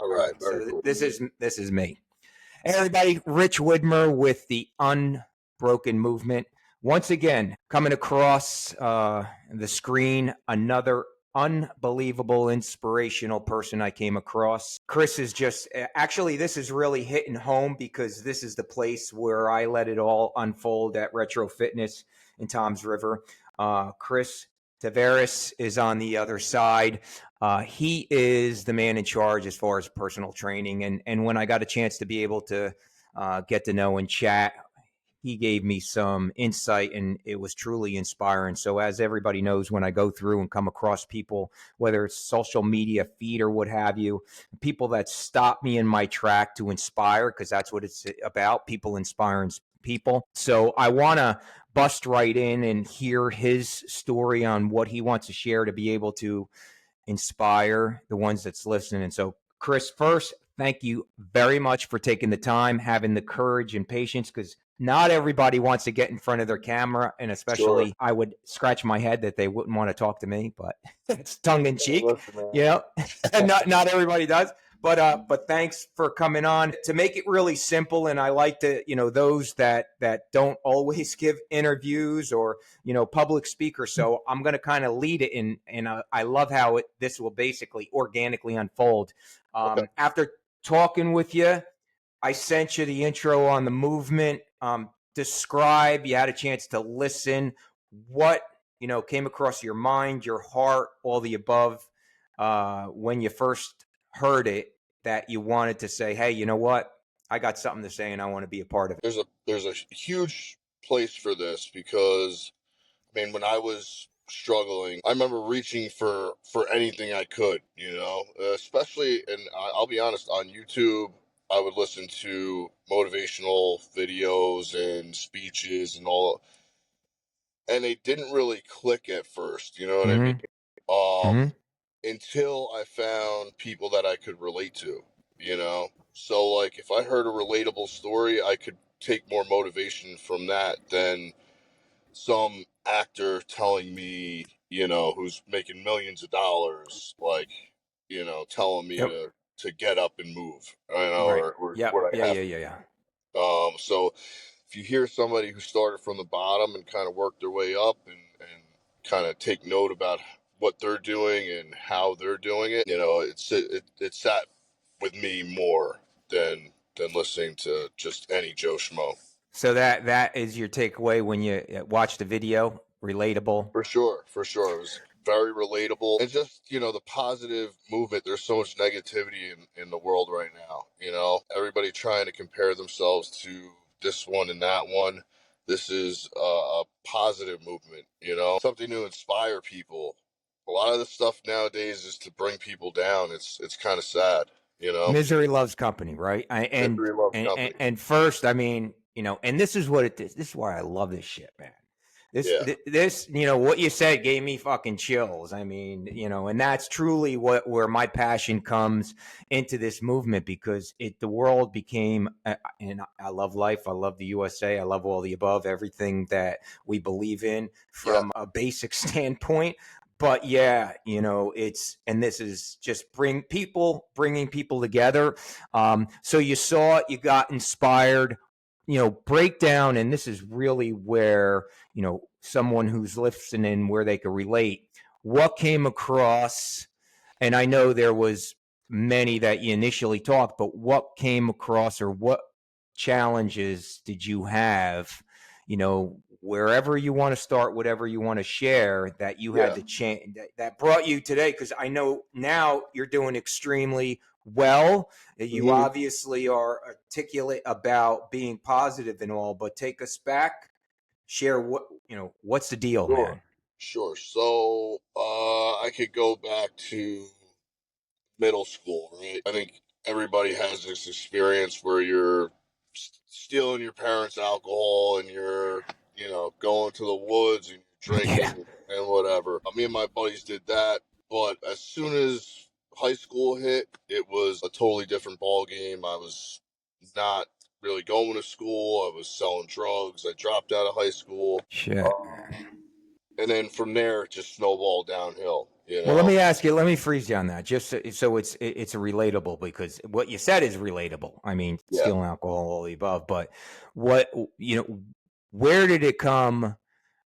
All All right, right, very so cool. this is me. Hey everybody, Rich Widmer with the Unbroken Movement. Once again, coming across the screen, another unbelievable, inspirational person I came across. Chris is just actually, this is really hitting home because this is the place where I let it all unfold at Retro Fitness in Toms River. Chris Tavares is on the other side. He is the man in charge as far as personal training. And when I got a chance to be able to get to know and chat, he gave me some insight, and it was truly inspiring. So as everybody knows, when I go through and come across people, whether it's social media feed or what have you, people that stop me in my track to inspire, because that's what it's about, people inspiring people. So I want to bust right in and hear his story on what he wants to share to be able to inspire the ones that's listening. And so, Chris, first, thank you very much for taking the time, having the courage and patience, because not everybody wants to get in front of their camera, and especially Sure. I would scratch my head that they wouldn't want to talk to me, but it's tongue in cheek, Listen, man. you know. not everybody does. But thanks for coming on. To make it really simple, and I like to, those that don't always give interviews or public speaker. So I'm going to kind of lead it in, and I love how this will basically organically unfold. Okay. After talking with you, I sent you the intro on the movement. Describe, you had a chance to listen, what came across your mind, your heart, all the above, when you first heard it, that you wanted to say, hey, you know what? I got something to say and I want to be a part of it. There's a huge place for this because, I mean, when I was struggling, I remember reaching for anything I could, especially, and I'll be honest, on YouTube, I would listen to motivational videos and speeches and all, and they didn't really click at first, you know what I mean? Mm-hmm. Until I found people that I could relate to, So, like, if I heard a relatable story, I could take more motivation from that than some actor telling me, who's making millions of dollars, like, telling me Yep. to get up and move, Right. or Yep. what I Yeah. have. Yeah. Yeah. Yeah. So if you hear somebody who started from the bottom and kind of worked their way up and kind of take note about what they're doing and how they're doing it, it sat with me more than listening to just any Joe Schmo. So that is your takeaway when you watch the video. Relatable. For sure. It was very relatable. And just, the positive movement. There's so much negativity in the world right now. Everybody trying to compare themselves to this one and that one. This is a positive movement, something to inspire people. A lot of the stuff nowadays is to bring people down. It's kind of sad, Misery loves company, right? Misery loves company. And first, I mean, and this is what it is. This is why I love this shit, man. This, what you said gave me fucking chills. I mean, and that's truly where my passion comes into this movement, because the world became, and I love life. I love the USA. I love all the above, everything that we believe in from a basic standpoint. But yeah, and this is just bringing people together. So you saw it, you got inspired, break down. And this is really where, someone who's listening, where they could relate, what came across. And I know there was many that you initially talked, but what came across, or what challenges did you have, wherever you want to start, whatever you want to share, that you had to change, that brought you today? Because I know now you're doing extremely well. You obviously are articulate about being positive and all, but take us back, share what's the deal, man? Sure. So I could go back to middle school, right? I think everybody has this experience where you're stealing your parents' alcohol and you're, going to the woods and you're drinking and whatever. Me and my buddies did that, but as soon as high school hit, it was a totally different ball game. I was not really going to school. I was selling drugs. I dropped out of high school. Shit. And then from there, it just snowballed downhill. you Well, let know? me ask you. Let me freeze you on that, just so it's relatable, because what you said is relatable. I mean, Yeah. stealing alcohol, all the above. But what where did it come,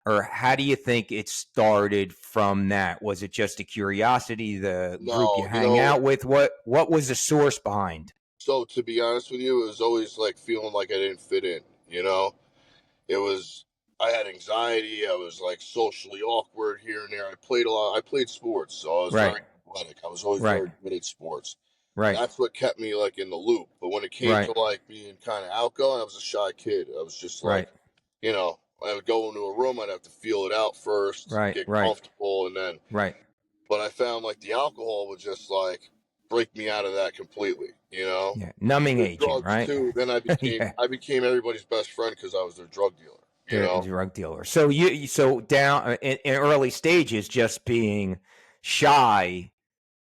or how do you think it started from that? Was it just a curiosity, the group you No, hang out with? What was the source behind? so to be honest with you, it was always like feeling like I didn't fit in, you know? It was, I had anxiety. I was like socially awkward here and there. I played a lot. I played sports, so I was Right, very athletic. I was always right, very good at sports. right, That's what kept me like in the loop. But when it came right, to like being kind of outgoing, I was a shy kid. I was just like, right, I would go into a room, I'd have to feel it out first, right, get right, comfortable, and then, right. but I found like the alcohol would just like break me out of that completely, you know? Yeah, numbing The agent, drugs right? too. Then Yeah, I became everybody's best friend because I was their drug dealer, you they're a know? drug dealer. So so down in early stages, just being shy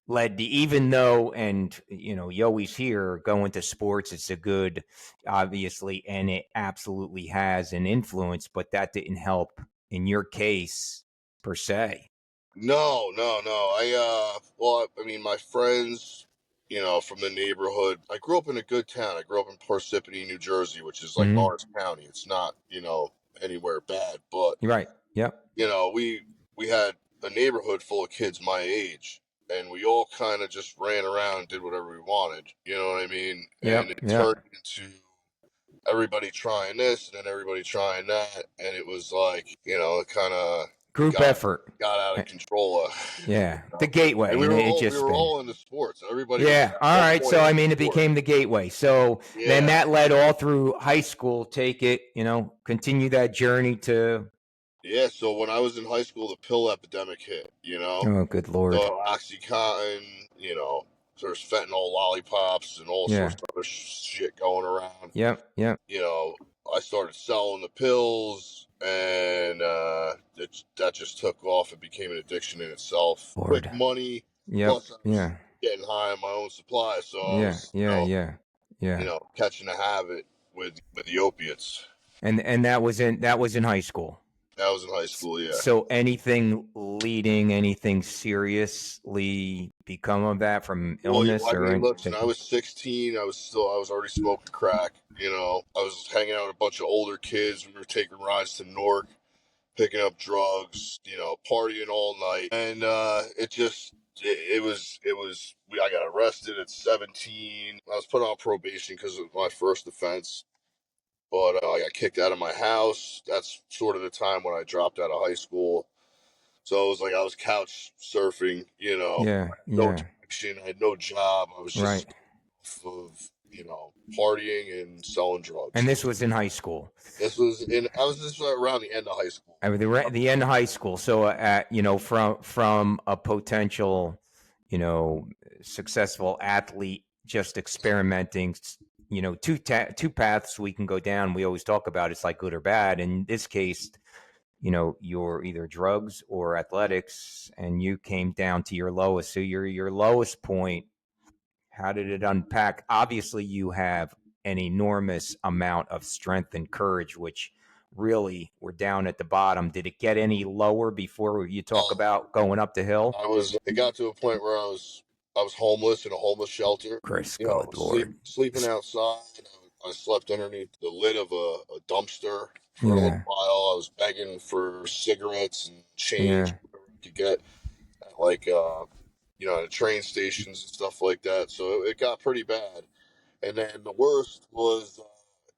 led to, even though, and you always hear going to sports, it's a good, obviously, and it absolutely has an influence, but that didn't help in your case per se. No, no, no. Well, I mean, my friends, from the neighborhood. I grew up in a good town. I grew up in Parsippany, New Jersey, which is like Hmm. Lawrence County. It's not, anywhere bad, but You're right. Yep. you know, we had a neighborhood full of kids my age, and we all kind of just ran around and did whatever we wanted. You know what I mean? And Yep. it turned Yep. into everybody trying this and then everybody trying that, and it was like, it kind of Group got effort. got out of Eh, control. Yeah. You The know? And gateway, and it we just were been. all into sports. Everybody was Yeah. at All one right. point So, in I mean, it sport. became the gateway. So then Yeah, that led all through high school. Take it, continue that journey to. yeah. So when I was in high school, the pill epidemic hit. Oh, good Lord. So OxyContin. There's fentanyl lollipops and all Yeah. sorts of other shit going around. Yep. Yep. you know, I started selling the pills, and that just took off. It became an addiction in itself. Quick Lord. money, Yep. plus I was Yeah. getting high on my own supply, so I Yeah. was, Yeah. Yeah. Yeah. catching a habit with the opiates. And that was in high school. That was in high school, yeah. So anything seriously become of that, from Well, illness I or mean, listen, anything? I was 16. I was already smoking crack. I was hanging out with a bunch of older kids. We were taking rides to Newark, picking up drugs, partying all night, and I got arrested at 17. I was put on probation because of my first offense, but I got kicked out of my house. That's sort of the time when I dropped out of high school. So it was like I was couch surfing, Yeah. no Yeah. direction, I had no job. I was Right. just full of, partying and selling And drugs. this was in high school. I was just around the end of high school. I mean, the end of high school. So, from a potential, you know, successful athlete, just experimenting. Two paths we can go down. We always talk about it's like good or bad. In this case, you're either drugs or athletics, and you came down to your lowest. So your lowest point. How did it unpack? Obviously, you have an enormous amount of strength and courage, which really were down at the bottom. Did it get any lower before you talk about going up the hill? It got to a point where I was homeless in a homeless shelter, Chris, good Lord. sleeping outside. I slept underneath the lid of a dumpster for a little Yeah, while. I was begging for cigarettes and change, yeah, whatever I could get, at like, at train stations and stuff like that. So it got pretty bad. And then the worst was,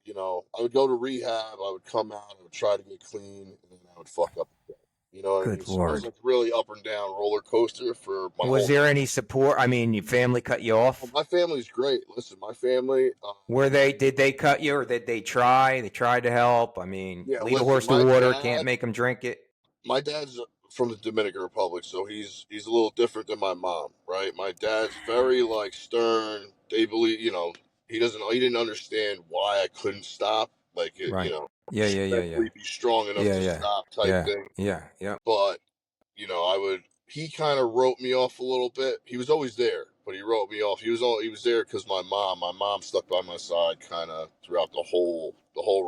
I would go to rehab, I would come out, I would try to get clean, and then I would fuck up again. You know what I mean? good So it was Lord. like really up and down roller coaster for my Was whole. there any support? I mean, your family cut you Well, off? my family's great. Listen, my family. Did they cut you, or did they try? They tried to help. I mean, Yeah, lead a listen, horse to water, can't make them drink it. my dad's from the Dominican Republic, so he's a little different than my mom, right? My dad's very like stern. They believe, he didn't understand why I couldn't stop, like Right. Yeah, should yeah, yeah, yeah. mentally be strong enough Yeah, to yeah. stop type Yeah, thing. yeah, yeah. But he kind of wrote me off a little bit. He was always there, but he wrote me off. He was there because my mom stuck by my side kind of throughout the whole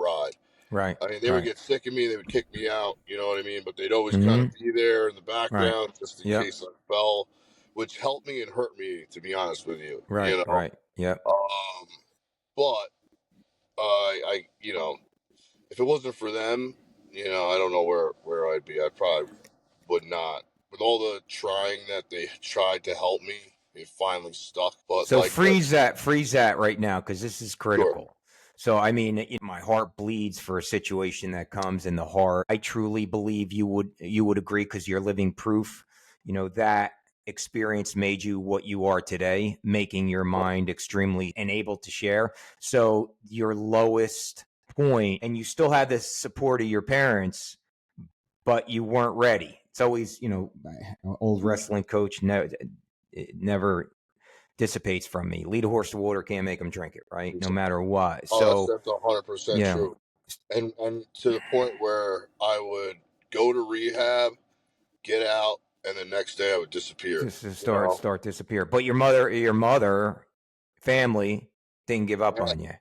ride. Right. I mean, they would Right. get sick of me, they would kick me out, you know what I mean? But they'd always kind Hmm. of be there in the Right. background just in Yep. case I fell, which helped me and hurt me, to be honest with you, you Right. know. Right. Yep. But you know, if it wasn't for them, you know, I don't know where I'd be. I probably would not. With all the trying that they tried to help me, it finally stuck. But So like that, freeze that right now, because this is sure, critical. So I mean, my heart bleeds for a situation that comes in the heart. I truly believe you would agree, because you're living proof. That experience made you what you are today, making your mind extremely and able to share. So your lowest point, and you still had the support of your parents, but you weren't ready. It's always, old wrestling coach never dissipates from me. Lead a horse to water, can't make him drink it, right? No matter what. oh, So, that's 100% yeah, true. And to the point where I would go to rehab, get out, and the next day I would disappear. just to You know, start disappear. But your mother, family didn't give up yeah, on you.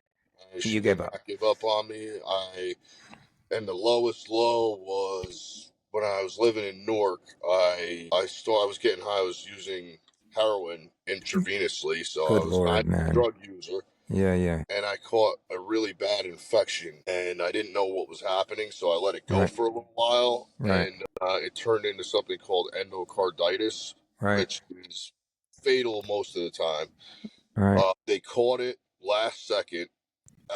she You did gave up. not give up on me. And the lowest low was when I was living in Newark. I was getting high. I was using heroin intravenously, so I Good was not Lord, a man. drug user. Yeah, yeah. And I caught a really bad infection, and I didn't know what was happening, so I let it go Right, for a little while, right, and it turned into something called endocarditis, right, which is fatal most of the time. right. They caught it last second.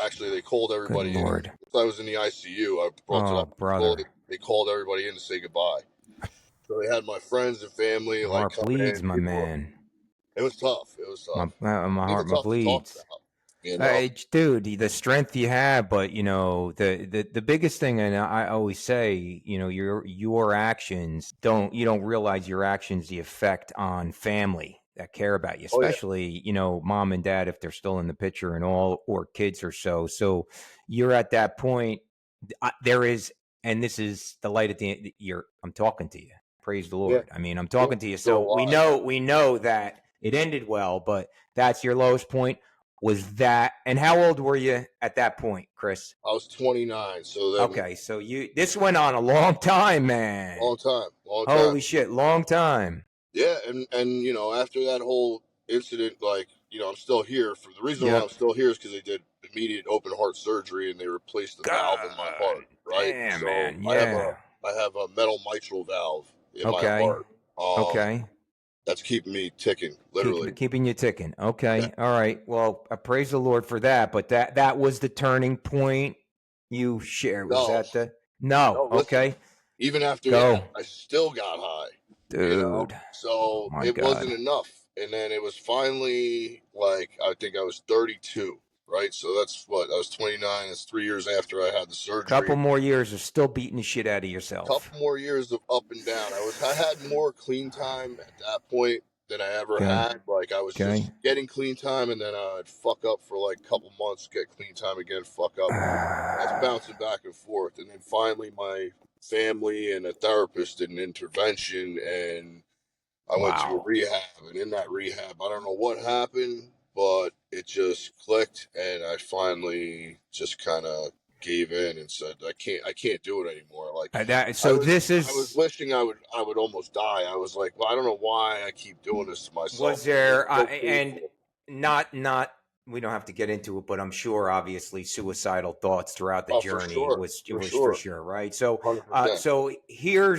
Actually, they called Good everybody in. Lord. Since I was in the ICU, I brought to the Oh, hospital. brother. They called everybody in to say goodbye. So they had my friends and family My like heart coming bleeds, in. my People were. man. It was tough. It was My tough. my Even heart my tough to talk bleeds. about. You know. Dude, the strength you have, but the biggest thing, and I always say, your actions don't realize your actions, the effect on family that care about you, Oh yeah. especially mom and dad, if they're still in the picture, and all, or kids or so. So you're at that point. There is, and this is the light at the end. I'm talking to you. Praise the Yeah. Lord. I mean, I'm Yeah. talking to you. Still So we alive. know that it ended well, but that's your lowest point. Was that, and how old were you at that point, Chris? I was 29. So then, Okay, so this went on a long time, man. long time. Long time. Holy shit, long time. Yeah. And after that whole incident, like I'm still here. For the reason why I'm Yep. still here is because they did immediate open heart surgery and they replaced the valve in my God heart. Right. damn, So man. I have a Yeah. I have a metal mitral valve in my Okay. heart. Okay. That's keeping me ticking, literally. Keeping you ticking. Yeah. Okay. All right. Well, I praise the Lord for that. But that was the turning point you share. Was No, that the? No. no. Listen, Okay. even after that, Go, I still got high. dude. Oh So my it wasn't God. enough. And then it was finally like I think I was 32, right? So that's what I was 29. That's 3 years after I had the Couple surgery. more years of still beating the shit out of yourself. Couple more years of up and down. I had more clean time at that point than I ever Okay. had. Like I was Okay. just getting clean time, and then I'd fuck up for like a couple months, get clean time again, fuck up. I was bouncing back and forth, and then finally my family and a therapist did an intervention, and I went to a Wow. rehab. And in that rehab, I don't know what happened, but it just clicked, and I finally just kind of gave in and said, I can't do it anymore. Like So this I was is, wishing I would almost die. I was like, well, I don't know why I keep doing this to myself. was It's there, so and painful. not, we don't have to get into it, but I'm sure obviously suicidal thoughts throughout the Oh, for journey sure, for was for sure, sure, right? So, 100%. so here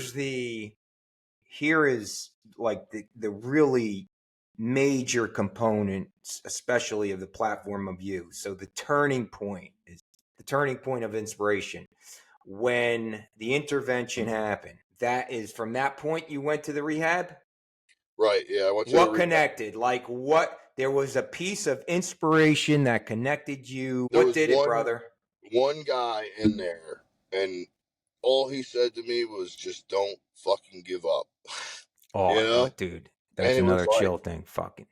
is like the really major components, especially of the platform of you. So the turning point is the turning point of inspiration. When the intervention happened, that is from that point you went to the rehab. Right? Yeah, I went to the What rehab. connected? Like what? There was a piece of inspiration that connected you. There What was did it, brother? one guy in there, and all he said to me was just don't fucking give up. Oh, you know? dude, And that's it was another like, chill thing. Fucking.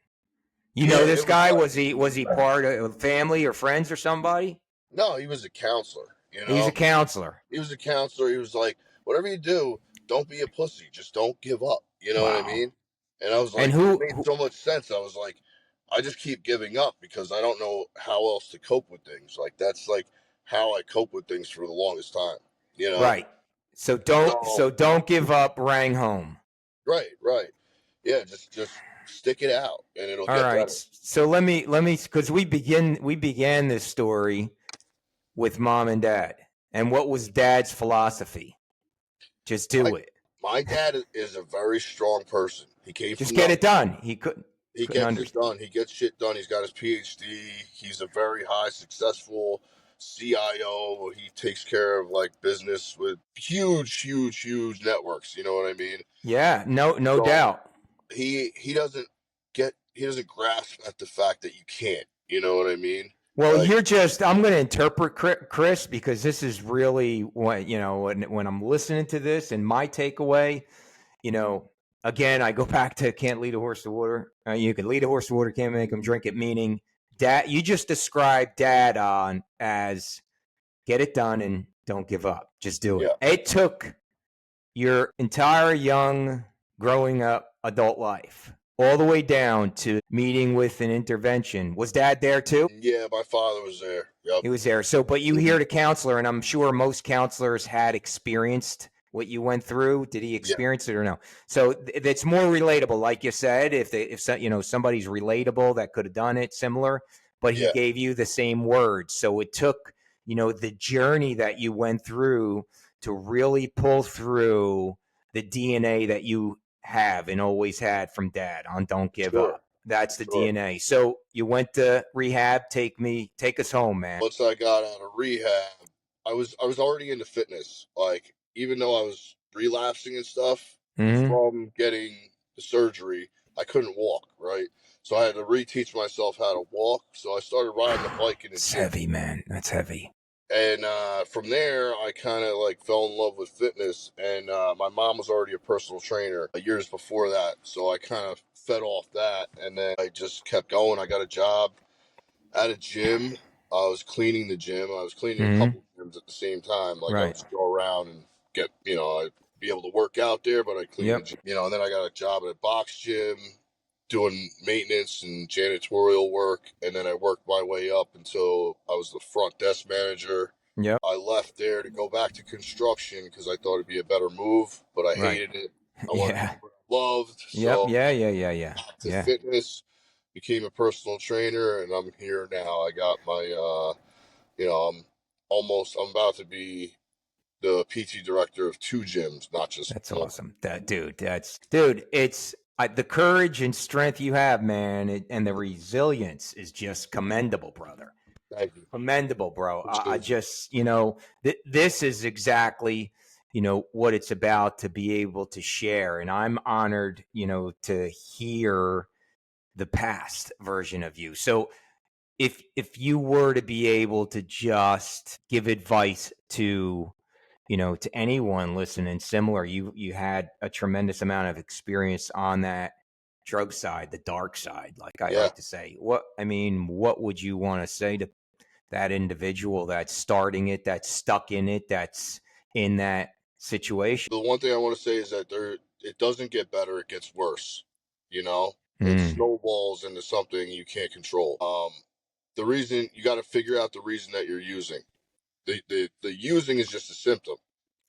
You yeah, know this it was guy? like, Was he part of family or friends or somebody? no, he was a counselor, He's a counselor. He was a counselor. He was like, whatever you do, don't be a pussy. Just don't give up. You know what I Wow. mean? And I was And like, it who, made so much sense. I was like, I just keep giving up because I don't know how else to cope with things. Like, that's like how I cope with things for the longest time. You know, Right. So don't give up. Rang home. right. Yeah, just stick it out, and it'll All get right. better. So let me because we began this story with mom and dad, and what was dad's philosophy? Just My do it. my dad is a very strong person. He came Just from get it nothing. done. He He couldn't gets it understand. done. He gets shit done. He's got his PhD. He's a very high successful CIO. He takes care of like business with huge networks. You know what I mean? Yeah. No So doubt. he doesn't grasp at the fact that you can't. You know what I mean? Well, Like, I'm going to interpret Chris because this is really what, when I'm listening to this and my takeaway, again, I go back to can't lead a horse to water. You can lead a horse to water, can't make him drink it. Meaning, dad, you just described dad on as get it done and don't give up. Just do it. yeah, It took your entire young growing up adult life all the way down to meeting with an intervention. Was dad there too? yeah. My father was there. Yep. He was there. So, but you Mhm. hear the counselor, and I'm sure most counselors had experienced what you went through. Did he Yeah, experience it or no? So it's more relatable, like you said. If somebody's relatable that could have done it similar, but he yeah, gave you the same words. So it took the journey that you went through to really pull through the DNA that you have and always had from dad on don't give sure, up. That's the sure. DNA. So you went to rehab. Take us home, man. Once I got out of rehab, I was already into fitness. Like, even though I was relapsing and stuff Mm-hmm. from getting the surgery, I couldn't walk, right? So I had to reteach myself how to walk. So I started riding the bike in the It's gym. heavy, man. That's heavy. And from there, I kind of like fell in love with fitness. And my mom was already a personal trainer years before that. So I kind of fed off that. And then I just kept going. I got a job at a gym. I was cleaning the gym. I was cleaning a Mm-hmm. couple gyms at the same time. Like, I would Right. just go around and get, I'd be able to work out there, but I'd clean the Yep. gym. And then I got a job at a box gym doing maintenance and janitorial work. And then I worked my way up until I was the front desk manager. Yep. I left there to go back to construction because I thought it'd be a better move, but I Right. hated it. I wanted to Yeah. do what I loved. Yep. So Yeah. back to Yeah. fitness, became a personal trainer, and I'm here now. I got my, I'm about to be the PT director of two gyms, not just That's one. awesome. It's the courage and strength you have, man, and the resilience is just commendable, brother. Thank you. Commendable, bro. I Appreciate you. just, this is exactly, what it's about to be able to share. And I'm honored, to hear the past version of you. So if you were to be able to just give advice to to anyone listening similar, you had a tremendous amount of experience on that drug side, the dark side, like I Yeah. like to say. What would you want to say to that individual that's starting it, that's stuck in it, that's in that situation? The one thing I want to say is that it doesn't get better; it gets worse. It Mm, snowballs into something you can't control. The reason you got to figure out the reason that you're using. The using is just a symptom.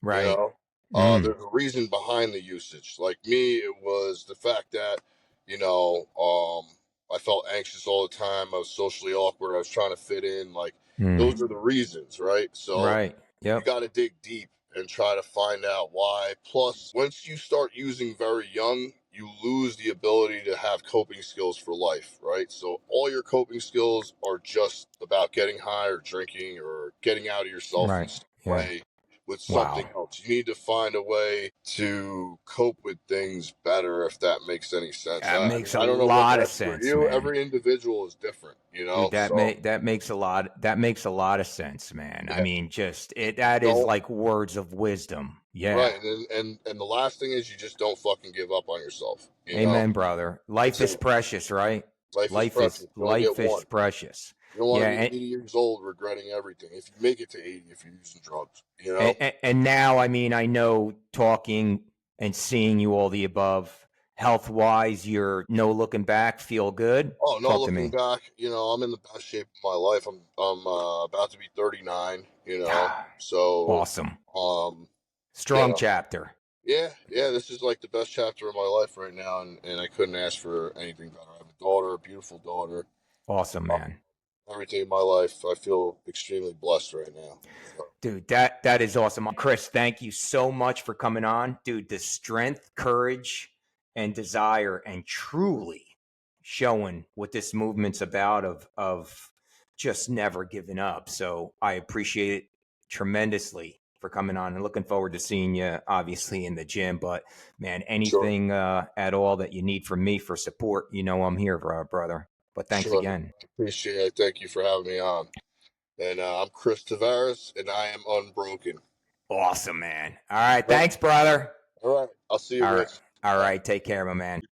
You right. know, Mm, there's a reason behind the usage. Like me, it was the fact that, you know, um, I felt anxious all the time. I was socially awkward. I was trying to fit in. Like, those mm, are the reasons, right? So right. you Yep. got to dig deep and try to find out why. Plus, once you start using very young, you lose the ability to have coping skills for life, right? So all your coping skills are just about getting high or drinking or getting out of yourself in Right. some Yeah. way with Wow. something else. You need to find a way to cope with things better, if that makes any sense. That I mean, makes a I don't know what lot of that's for sense, you. man. Every individual is different, Dude, So that makes a lot of sense, man. I yeah, mean, just that is don't like words of wisdom. Yeah. right. And the last thing is you just don't fucking give up on yourself. Amen, brother. That's Life is it. precious, right? Life is precious. You only get Life is one. precious. You don't want Yeah, to be 80 years old regretting everything. If you make it to 80, if you're using drugs, and now, I mean, I know talking and seeing you all the above health wise, you're no looking back, feel good? Oh, no, Talk to looking me. back, I'm in the best shape of my life. I'm about to be 39. So Awesome. um, you Strong know, chapter. yeah. This is like the best chapter of my life right now, and I couldn't ask for anything better. I have a daughter, a beautiful daughter. Awesome, Uh, man. Everything in my life, I feel extremely blessed right now. So, Dude, that is awesome. Chris, thank you so much for coming on. Dude, the strength, courage, and desire, and truly showing what this movement's about of just never giving up. So I appreciate it tremendously for coming on and looking forward to seeing you obviously in the gym. But man, sure, anything at all that you need from me for support, I'm here, brother. But thanks sure. again. Appreciate it. Thank you for having me on. And I'm Chris Tavares, and I am unbroken. Awesome, man. All right. All right. Thanks, brother. All right. I'll see you, All right. Rich. All Bye. right. Take care, my man.